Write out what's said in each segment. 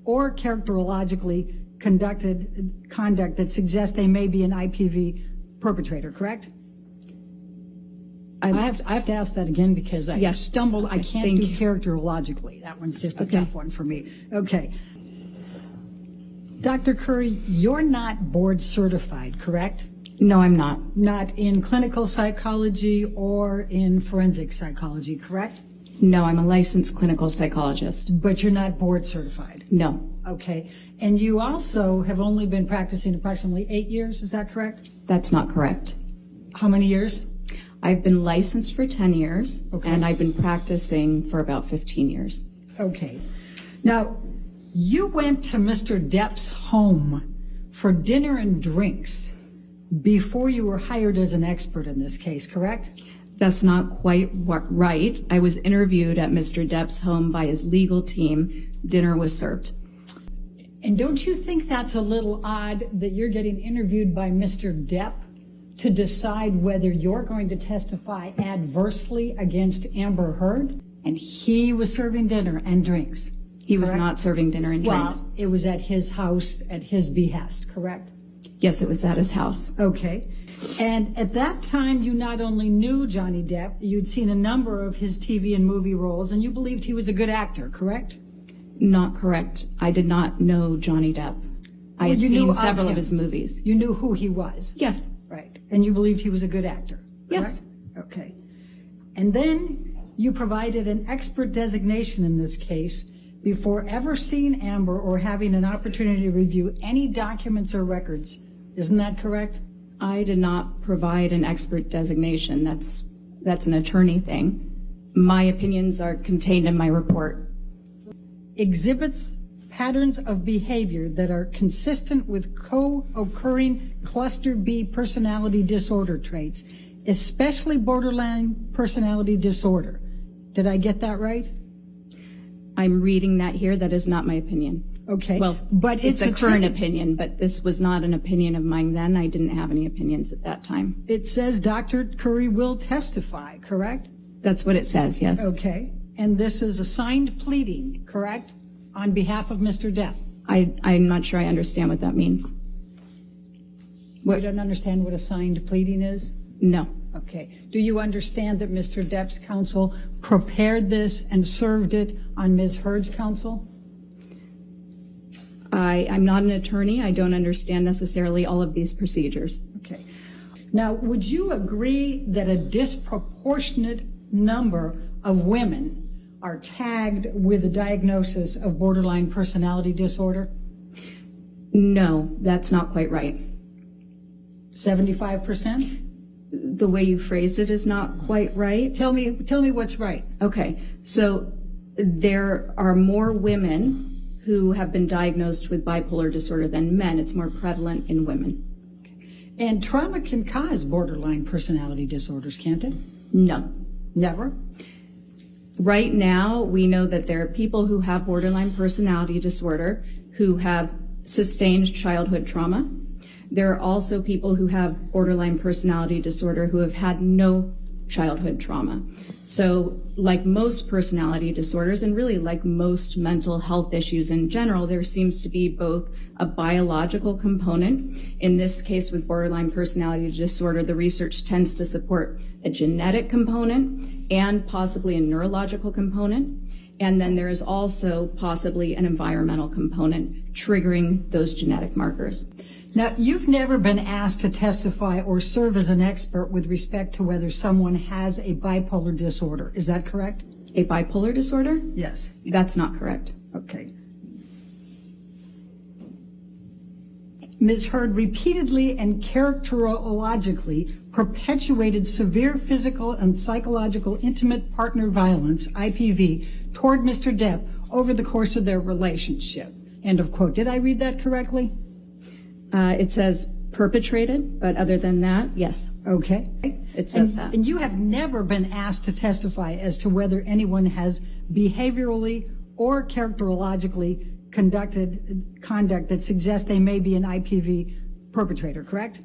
or characterologically conduct that suggests they may be an IPV perpetrator, correct? I have to ask that again because I stumbled. I can't do characterologically. That one's just a tough one for me. Okay. Dr. Curry, you're not board certified, correct? No, I'm not. Not in clinical psychology or in forensic psychology, correct? No, I'm a licensed clinical psychologist. But you're not board certified? No. Okay. And you also have only been practicing approximately 8 years, is that correct? That's not correct. How many years? I've been licensed for 10 years, Okay. and I've been practicing for about 15 years. Okay. Now, you went to Mr. Depp's home for dinner and drinks before you were hired as an expert in this case, correct? That's not quite right. I was interviewed at Mr. Depp's home by his legal team. Dinner was served. And don't you think that's a little odd that you're getting interviewed by Mr. Depp to decide whether you're going to testify adversely against Amber Heard? And he was serving dinner and drinks. He was correct? not serving dinner and drinks. Well, it was at his house, at his behest, correct? Yes, it was at his house. Okay. And at that time, you not only knew Johnny Depp, you'd seen a number of his TV and movie roles, and you believed he was a good actor, correct? Not correct. I did not know Johnny Depp. I had seen several of his movies. You knew who he was? Yes. Right. And you believed he was a good actor? Yes. Correct? Okay. And then you provided an expert designation in this case before ever seeing Amber or having an opportunity to review any documents or records. Isn't that correct? I did not provide an expert designation. That's an attorney thing. My opinions are contained in my report. Exhibits patterns of behavior that are consistent with co-occurring cluster B personality disorder traits, especially borderline personality disorder. Did I get that right? I'm reading that here. That is not my opinion. Okay. Well, but it's a current opinion, but this was not an opinion of mine then. I didn't have any opinions at that time. It says Dr. Curry will testify, correct? That's what it says, yes. Okay. And this is a signed pleading, correct? On behalf of Mr. Depp. I'm not sure I understand what that means. You don't understand what a signed pleading is? No. Okay. Do you understand that Mr. Depp's counsel prepared this and served it on Ms. Heard's counsel? I'm not an attorney. I don't understand necessarily all of these procedures. Okay. Now, would you agree that a disproportionate number of women are tagged with a diagnosis of borderline personality disorder? No, that's not quite right. 75%? The way you phrased it is not quite right. Tell me what's right. Okay, so there are more women who have been diagnosed with bipolar disorder than men. It's more prevalent in women. And trauma can cause borderline personality disorders, can't it? No. Never? Right now, we know that there are people who have borderline personality disorder who have sustained childhood trauma. There are also people who have borderline personality disorder who have had no childhood trauma. So like most personality disorders, and really like most mental health issues in general, there seems to be both a biological component. In this case with borderline personality disorder, the research tends to support a genetic component and possibly a neurological component. And then there is also possibly an environmental component triggering those genetic markers. Now, you've never been asked to testify or serve as an expert with respect to whether someone has a bipolar disorder. Is that correct? A bipolar disorder? Yes. That's not correct. Okay. Ms. Heard repeatedly and characterologically perpetuated severe physical and psychological intimate partner violence, IPV, toward Mr. Depp over the course of their relationship. End of quote. Did I read that correctly? It says perpetrated, but other than that, yes. Okay. It says that. And you have never been asked to testify as to whether anyone has behaviorally or characterologically conducted conduct that suggests they may be an IPV perpetrator, correct?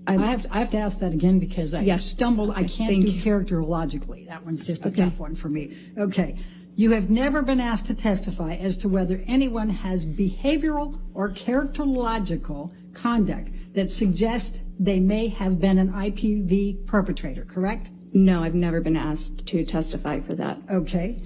I have to ask that again because I stumbled. I can't do characterologically. That one's just a tough one for me. Okay. You have never been asked to testify as to whether anyone has behavioral or characterological conduct that suggests they may have been an IPV perpetrator, correct? No, I've never been asked to testify for that. Okay.